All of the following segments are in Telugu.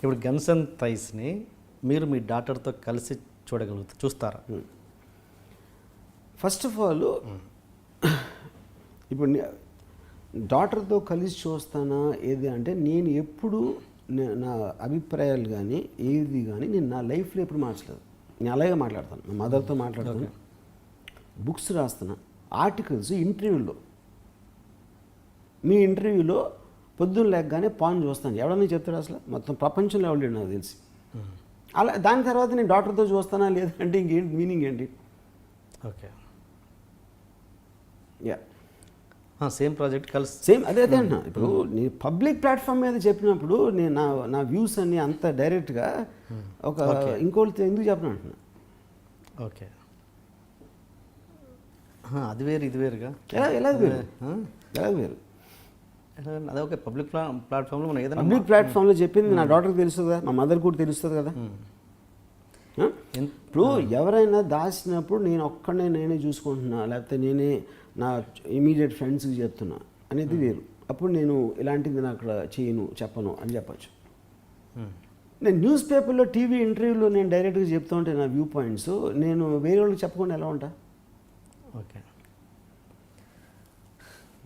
ఇప్పుడు గన్స్ అండ్ థైస్ని మీరు మీ డాటర్తో కలిసి చూస్తారా? ఫస్ట్ ఆఫ్ ఆల్ ఇప్పుడు డాటర్తో కలిసి చూస్తానా ఏది అంటే, నేను ఎప్పుడు నా అభిప్రాయాలు కానీ ఏది కానీ నేను నా లైఫ్లో ఎప్పుడు మార్చలేదు. నేను అలాగే మాట్లాడతాను, నా మదర్తో మాట్లాడతాను, బుక్స్ రాస్తున్నా, ఆర్టికల్స్, ఇంటర్వ్యూలో. మీ ఇంటర్వ్యూలో పొద్దున్న లేకగానే పాన్ చూస్తాను, ఎవడన్నా చెప్తాడు అసలు? మొత్తం ప్రపంచంలో ఎవరు నాకు తెలిసి. అలా దాని తర్వాత నేను డాక్టర్తో చూస్తానా లేదంటే ఇంకేంటి మీనింగ్ ఏంటి? ఓకే, యా, సేమ్ ప్రాజెక్ట్ కలిసి సేమ్ అదే అంటున్నా. ఇప్పుడు నేను పబ్లిక్ ప్లాట్ఫామ్ మీద చెప్పినప్పుడు నేను నా వ్యూస్ అన్ని అంత డైరెక్ట్గా ఒక ఇంకోటి ఎందుకు చెప్పను అంటున్నా. ఓకే, అది వేరు ఇది వేరుగా ఎలాగ వేరు అదే ఓకే. పబ్లిక్ ప్లాట్ఫామ్లో మనం ఏదైనా పబ్లిక్ ప్లాట్ఫామ్లో చెప్పింది నా డాక్టర్కి తెలుస్తుంది కదా, మా మదర్ కూడా తెలుస్తుంది కదా. ఇప్పుడు ఎవరైనా దాచినప్పుడు నేను ఒక్కడే నేనే చూసుకుంటున్నా, లేకపోతే నేనే నా ఇమీడియట్ ఫ్రెండ్స్కి చెప్తున్నా అనేది వేరు. అప్పుడు నేను ఇలాంటిది నేను అక్కడ చేయను, చెప్పను అని చెప్పచ్చు. నేను న్యూస్ పేపర్లో, టీవీ ఇంటర్వ్యూలో నేను డైరెక్ట్గా చెప్తూ ఉంటే నా వ్యూ పాయింట్స్ నేను వేరే వాళ్ళకి చెప్పకుండా ఎలా ఉంటా? ఓకే,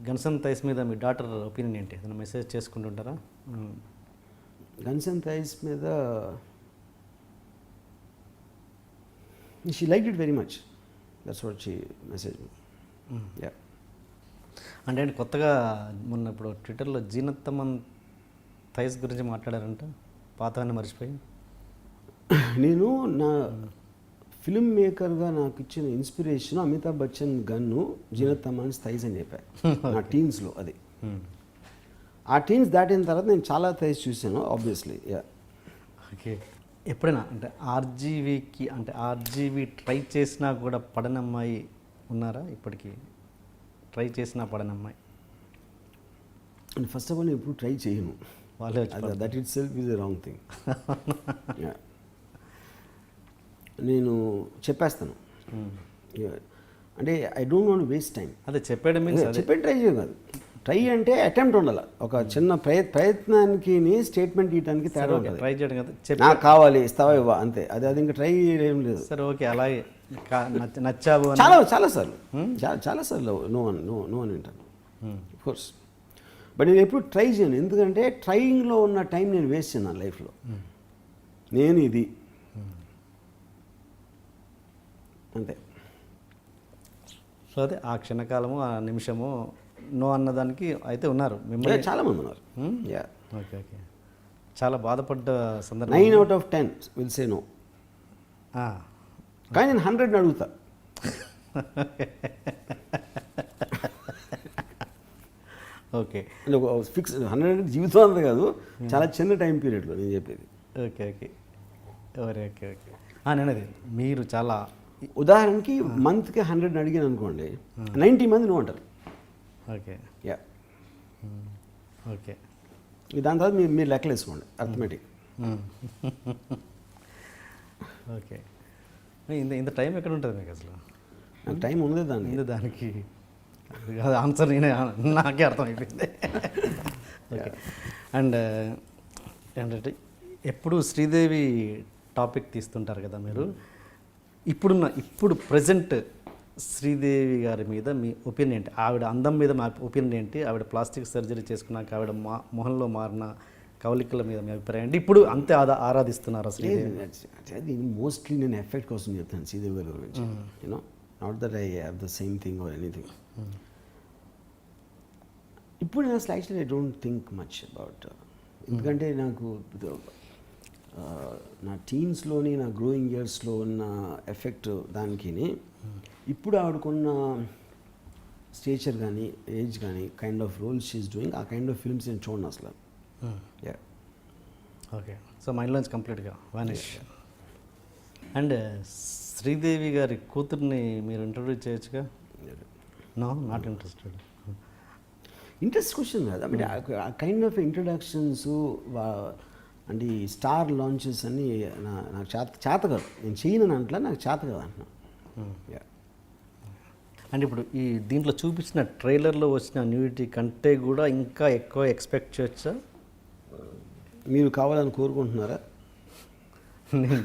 గన్స్ అండ్ థైస్ మీద మీ డాటర్ ఒపీనియన్ ఏంటి? ఏదైనా మెసేజ్ చేసుకుంటుంటారా? గన్స్ అండ్ థైస్ మీద she like it very much, that's what she message. Yeah, అంటే కొత్తగా మొన్న ఇప్పుడు ట్విట్టర్లో జీనత్తమన్ థైస్ గురించి మాట్లాడారంట, పాతవాన్ని మర్చిపోయి. నేను నా ఫిల్మ్ మేకర్గా నాకు ఇచ్చిన inspiration Amitabh Bachchan gun, జీనత్తమన్ thighs అని చెప్పాను నా టీన్స్లో. అది ఆ టీన్స్ దాటిన తర్వాత నేను చాలా థైస్ చూశాను ఆబ్వియస్లీ. Yeah, okay. ఎప్పుడైనా అంటే ఆర్జీవి ట్రై చేసినా కూడా పడనమ్మాయి ఉన్నారా? ఇప్పటికీ ట్రై చేసినా పడనమ్మాయి? అండ్ ఫస్ట్ ఆఫ్ ఆల్ నేను ఎప్పుడు ట్రై చేయను, వాళ్ళే that it self is a wrong thing. నేను చెప్పేస్తాను, అంటే I don't want waste time. అదే చెప్పేయడం మీన్స్ చెప్పే ట్రై చేయను కాదు. ట్రై అంటే అటెంప్ట్ ఉండాలి, ఒక చిన్న ప్రయత్నానికి స్టేట్మెంట్ ఇవ్వడానికి తేడా ఉంటుంది. ట్రై చేయడం కదా, నాకు కావాలి ఇస్తావా ఇవ్వ అంతే. అది ఇంకా ట్రై ఏం లేదు. సరే ఓకే, అలాగే నచ్చావు చాలా సార్లు నో అని అంటాను కోర్స్. బట్ నేను ఎప్పుడు ట్రై చేయను, ఎందుకంటే ట్రైయింగ్లో ఉన్న టైం నేను వేస్ట్ చేయను నా లైఫ్లో. నేను ఇది అంతే. సో అదే ఆ క్షణకాలము, ఆ నిమిషము నో అన్నదానికి అయితే ఉన్నారు మిమ్మల్ని చాలామంది ఉన్నారు. ఓకే ఓకే, చాలా బాధపడ్డ సందర్భం. 9 out of 10 will say no, కానీ నేను 100 అడుగుతా. ఓకే, అంటే ఒక ఫిక్స్ 100 జీవితం అంతా కాదు, చాలా చిన్న టైం పీరియడ్లో నేను చెప్పేది. Okay okay okay okay okay నేనది మీరు చాలా ఉదాహరణకి మంత్కి 100 అడిగాను అనుకోండి, 90 మంది నో అంటారు. Okay, yeah, okay. దాని తర్వాత మీరు లెక్కలు వేసుకోండి, అర్థమెటిక్. ఓకే, ఇంత టైం ఎక్కడ ఉంటుంది మీకు అసలు? నాకు టైం ఉంది దానికి ఆన్సర్ నేనే నాకే అర్థమైపోయింది. ఓకే, అండ్ ఏంటంటే ఎప్పుడు శ్రీదేవి టాపిక్ తీస్తుంటారు కదా మీరు. ఇప్పుడు ప్రజెంట్ శ్రీదేవి గారి మీద మీ ఒపీనియన్ ఏంటి? ఆవిడ అందం మీద మా ఒపీనియన్ ఏంటి? ఆవిడ ప్లాస్టిక్ సర్జరీ చేసుకున్నాక ఆవిడ మొహంలో మారిన కవలికల మీద మీ అభిప్రాయం ఏంటి? ఇప్పుడు అంతే ఆరాధిస్తున్నారు శ్రీదేవి? అది మోస్ట్లీ నేను ఎఫెక్ట్ కోసం చెప్తాను శ్రీదేవి గారి గురించి. You know, not that I have the same thing or anything. ఇప్పుడు నేను అసలు actually I don't think much about, ఎందుకంటే నాకు నా టీన్స్లోని నా గ్రోయింగ్ ఇయర్స్లో ఉన్న ఎఫెక్ట్ దానికి, ఇప్పుడు ఆవిడకున్న స్టేచర్ కానీ ఏజ్ కానీ kind of roles she's doing, ఆ కైండ్ ఆఫ్ ఫిల్మ్స్ నేను చూడండి అసలు. ఓకే, సో మైండ్లోంచి కంప్లీట్గా వానిష్. అండ్ శ్రీదేవి గారి కూతుర్ని మీరు ఇంట్రడ్యూస్ చేయొచ్చుగా? No, not interested. Interest question కాదు, అంటే ఆ కైండ్ ఆఫ్ ఇంట్రడక్షన్స్ అంటే ఈ స్టార్ లాంచెస్ అన్నీ నాకు చేత కాదు. నేను చేయను అంటలా, నాకు చేత కాదు అంటున్నా. అండ్ ఇప్పుడు ఈ దీంట్లో చూపించిన ట్రైలర్లో వచ్చిన న్యూడిటీ కంటే కూడా ఇంకా ఎక్కువ ఎక్స్పెక్ట్ చేయొచ్చా? మీరు కావాలని కోరుకుంటున్నారా? నేను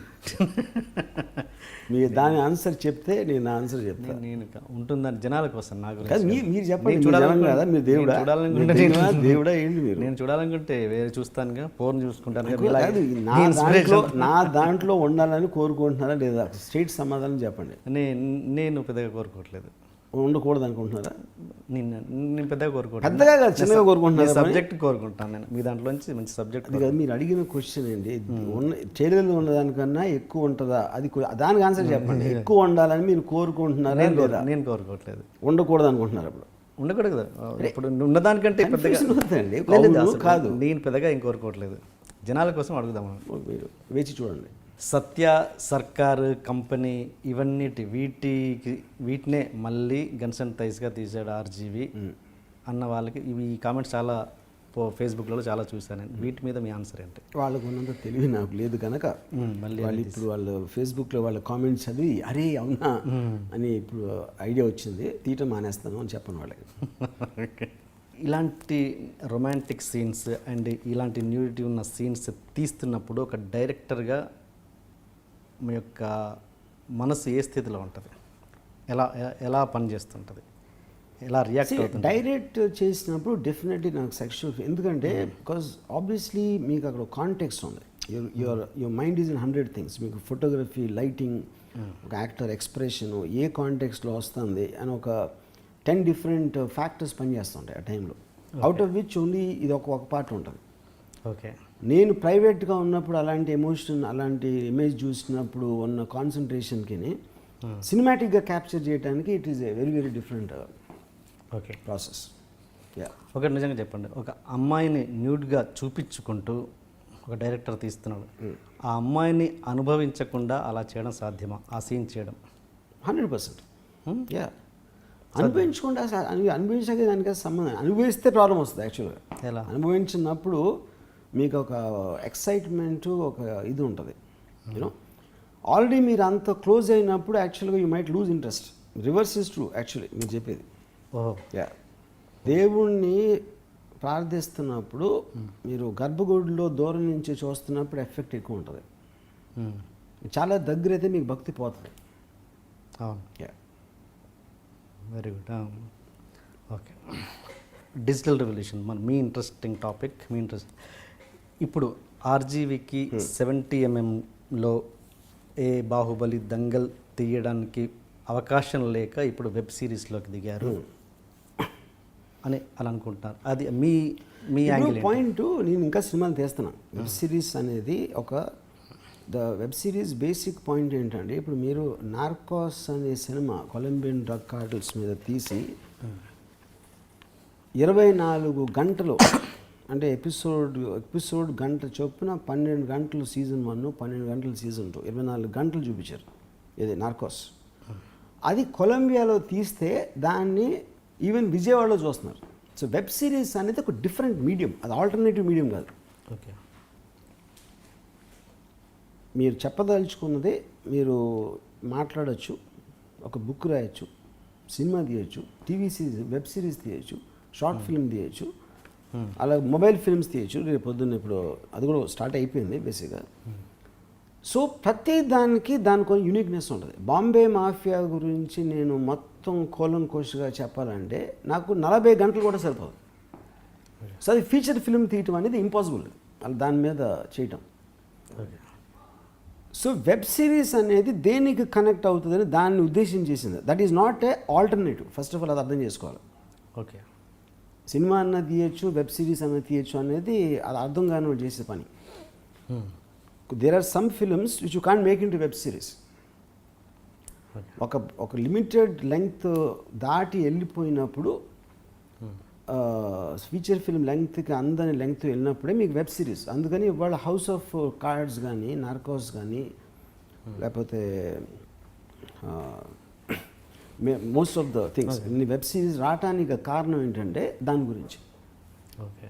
మీరు దాని ఆన్సర్ చెప్తే నేను నా ఆన్సర్ చెప్తాను. నేను ఉంటుందని జనాల కోసం నా కాదు, గురించి మీరు చెప్పండి. నేను మీరు జనం కదా, మీరు దేవుడా? నేను చూడాలనుకుంటే మీరు దేవుడా? దేవుడా ఏంటి మీరు? నేను చూడాలనుకుంటే వేరే చూస్తానుగా, ఫోన్ చూసుకుంటాను కాదు, నా దాంట్లో ఉండాలని కోరుకుంటున్నారా లేదా? స్ట్రైట్ సమాధానం చెప్పండి. నేను పెద్దగా కోరుకోవట్లేదు. ఉండకూడదు అనుకుంటున్నారా? నేను పెద్దగా కోరుకోవట్లేదు. పెద్దగా కాదు, చిన్నగా కోరుకుంటున్నారా? సబ్జెక్ట్ కోరుకుంటాను నేను. మీ దాంట్లోంచి మంచి సబ్జెక్ట్. అది కాదు మీరు అడిగిన క్వశ్చన్ అండి. ట్రైలర్లో ఉన్నదానికన్నా ఎక్కువ ఉంటుందా? అది దానికి ఆన్సర్ చెప్పండి. ఎక్కువ ఉండాలని మీరు కోరుకుంటున్నారా లేదా? నేను కోరుకోవట్లేదు. ఉండకూడదు అనుకుంటున్నారు. అప్పుడు ఉండకూడదు కదా. ఇప్పుడు ఉన్నదానికంటే పెద్దగా కాదు. నేను పెద్దగా ఏం కోరుకోవట్లేదు. జనాల కోసం అడుగుదాము. మీరు వేచి చూడండి. సత్య సర్కారు కంపెనీ వీటినే మళ్ళీ గన్స్ అండ్ థైస్గా తీసాడు ఆర్జీవి అన్న వాళ్ళకి ఈ కామెంట్స్ చాలా ఫేస్బుక్లో చాలా చూశాను. వీటి మీద మీ ఆన్సర్ ఏంటి? వాళ్ళకు ఉన్నంత తెలివి నాకు లేదు కనుక మళ్ళీ ఇప్పుడు వాళ్ళు ఫేస్బుక్లో వాళ్ళ కామెంట్స్ చదివి అరే అవునా అని ఇప్పుడు ఐడియా వచ్చింది, తీయటం మానేస్తాను అని చెప్పను వాళ్ళకి. ఇలాంటి రొమాంటిక్ సీన్స్ అండ్ ఇలాంటి న్యూడిటీ ఉన్న సీన్స్ తీస్తున్నప్పుడు ఒక డైరెక్టర్గా మీ యొక్క మనసు ఏ స్థితిలో ఉంటుంది? ఎలా పనిచేస్తుంటుంది? ఎలా రియాక్ట్ అవుతుంది? డైరెక్ట్ చేసినప్పుడు డెఫినెట్లీ నాకు సెక్షువల్, ఎందుకంటే బికాజ్ ఆబ్వియస్లీ మీకు అక్కడ కాంటెక్స్ట్ ఉంది. Your mind is in 100 things. మీకు ఫోటోగ్రఫీ, లైటింగ్, ఒక యాక్టర్ ఎక్స్ప్రెషను ఏ కాంటెక్స్ట్లో వస్తుంది అని ఒక 10 డిఫరెంట్ ఫ్యాక్టర్స్ పనిచేస్తుంటాయి ఆ టైంలో. అవుట్ ఆఫ్ విచ్ ఓన్లీ ఇది ఒక పార్ట్ ఉంటుంది. ఓకే. నేను ప్రైవేట్గా ఉన్నప్పుడు అలాంటి ఎమోషన్, అలాంటి ఇమేజ్ చూసినప్పుడు ఉన్న కాన్సన్ట్రేషన్కి సినిమాటిక్గా క్యాప్చర్ చేయడానికి it is a very very different okay process. ఒకటి నిజంగా చెప్పండి, ఒక అమ్మాయిని న్యూడ్గా చూపించుకుంటూ ఒక డైరెక్టర్ తీస్తున్నాడు, ఆ అమ్మాయిని అనుభవించకుండా అలా చేయడం సాధ్యమా? ఆ సీన్ చేయడం 100%. యా, అనుభవించకుండా అనుభవించక దానికి సంబంధం. అనుభవిస్తే ప్రాబ్లం వస్తుంది యాక్చువల్గా. ఎలా అనుభవించినప్పుడు మీకు ఒక ఎక్సైట్మెంట్, ఒక ఇది ఉంటుంది. యూనో ఆల్రెడీ మీరు అంత క్లోజ్ అయినప్పుడు యాక్చువల్గా you might lose interest. Reverse is true actually మీరు చెప్పేది. యా, దేవుణ్ణి ప్రార్థిస్తున్నప్పుడు మీరు గర్భగుడిలో దూరం నుంచి చూస్తున్నప్పుడు ఎఫెక్ట్ ఎక్కువ ఉంటుంది. చాలా దగ్గర అయితే మీకు భక్తి పోతుంది. అవును. Yeah, very good. Okay, digital revolution మీ ఇంట్రెస్టింగ్ టాపిక్. మీ ఇంట్రెస్ట్ ఇప్పుడు ఆర్జీవికి 70mm బాహుబలి, దంగల్ తీయడానికి అవకాశం లేక ఇప్పుడు వెబ్ సిరీస్లోకి దిగారు అని అలా అనుకుంటున్నారు. అది మీ యాంగిల్ పాయింట్. నేను ఇంకా సినిమాలు తీస్తున్నాను. వెబ్ సిరీస్ అనేది వెబ్ సిరీస్ బేసిక్ పాయింట్ ఏంటంటే, ఇప్పుడు మీరు నార్కోస్ అనే సినిమా కొలంబియన్ డ్రగ్ కార్టల్స్ మీద తీసి 24 గంటలు అంటే ఎపిసోడ్ గంట చొప్పున 12 గంటలు సీజన్ 1, 12 గంటలు సీజన్ 2, 24 గంటలు చూపించారు. ఇది నార్కోస్. అది కొలంబియాలో తీస్తే దాన్ని ఈవెన్ విజయవాడలో చూస్తున్నారు. సో వెబ్ సిరీస్ అనేది ఒక డిఫరెంట్ మీడియం, అది ఆల్టర్నేటివ్ మీడియం కాదు. ఓకే, మీరు చెప్పదలుచుకున్నదే మీరు మాట్లాడచ్చు, ఒక బుక్ రాయొచ్చు, సినిమా తీయచ్చు, టీవీ సిరీస్, వెబ్ సిరీస్ తీయచ్చు, షార్ట్ ఫిల్మ్ తీయచ్చు, అలా మొబైల్ ఫిల్మ్స్ తీయచ్చు. రేపు పొద్దున్న ఇప్పుడు అది కూడా స్టార్ట్ అయిపోయింది బేసిక్గా. సో ప్రతి దానికి దానికి యూనిక్నెస్ ఉంటుంది. బాంబే మాఫియా గురించి నేను మొత్తం కోష్గా చెప్పాలంటే నాకు 40 గంటలు కూడా సరిపోదు. సో అది ఫీచర్ ఫిల్మ్ తీయటం అనేది ఇంపాసిబుల్ అలా దాని మీద చేయటం. సో వెబ్ సిరీస్ అనేది దేనికి కనెక్ట్ అవుతుందని దాన్ని ఉద్దేశం చేసింది. That is not a alternative. First of all అది అర్థం చేసుకోవాలి. ఓకే, సినిమా అన్నది తీయచ్చు, వెబ్ సిరీస్ అన్నది తీయచ్చు అనేది అది అర్థం కాని వాళ్ళు చేసే పని. There are some films which you can't make in to web series. ఒక లిమిటెడ్ లెంగ్త్ దాటి వెళ్ళిపోయినప్పుడు, ఫీచర్ ఫిల్మ్ లెంగ్త్కి అందని లెంగ్త్ వెళ్ళినప్పుడే మీకు వెబ్ సిరీస్. అందుకని ఇవాళ హౌస్ ఆఫ్ కార్డ్స్ కానీ, నార్కోస్ కానీ, లేకపోతే మోస్ట్ ఆఫ్ ద థింగ్స్ ఇన్ని వెబ్ సిరీస్ రావటానికి కారణం ఏంటంటే దాని గురించి. ఓకే,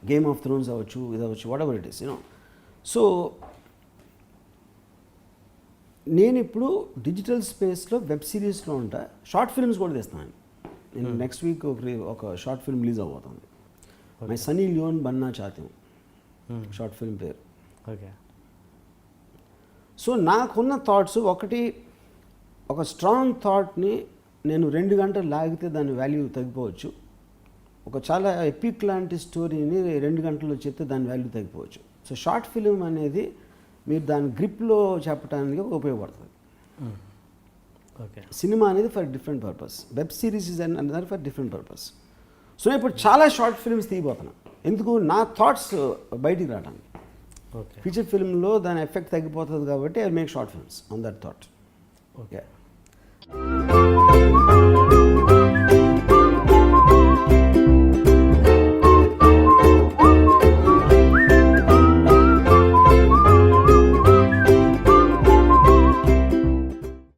గేమ్ ఆఫ్ థ్రోన్స్ అవ్వచ్చు, ఇది అవ్వచ్చు, what ever it is you know. So నేను ఇప్పుడు డిజిటల్ స్పేస్లో వెబ్ సిరీస్లో ఉంటా, షార్ట్ ఫిల్మ్స్ కూడా తెస్తాను. నేను నెక్స్ట్ వీక్ ఒక షార్ట్ ఫిల్మ్ రిలీజ్ అవబోతుంది. మై సనీ లియోన్ బన్నా చాత్యం. షార్ట్ ఫిల్మ్ పేరు. ఓకే. సో నాకున్న థాట్స్ ఒకటి, ఒక స్ట్రాంగ్ థాట్ని నేను 2 గంటలు లాగితే దాని వాల్యూ తగ్గిపోవచ్చు. ఒక చాలా ఎపిక్ లాంటి స్టోరీని 2 గంటల్లో చెప్తే దాని వాల్యూ తగ్గిపోవచ్చు. సో షార్ట్ ఫిల్మ్ అనేది మీరు దాని గ్రిప్లో చెప్పడానికి ఉపయోగపడుతుంది. ఓకే. సినిమా అనేది for different purpose, web series is another for different purpose. So నేను ఇప్పుడు చాలా షార్ట్ ఫిల్మ్స్ తీయబోతున్నాను. ఎందుకు? నా థాట్స్ బయటికి రావడానికి. ఓకే. ఫీచర్ ఫిల్మ్లో దాని ఎఫెక్ట్ తగ్గిపోతుంది కాబట్టి I make short films on that thought. Okay.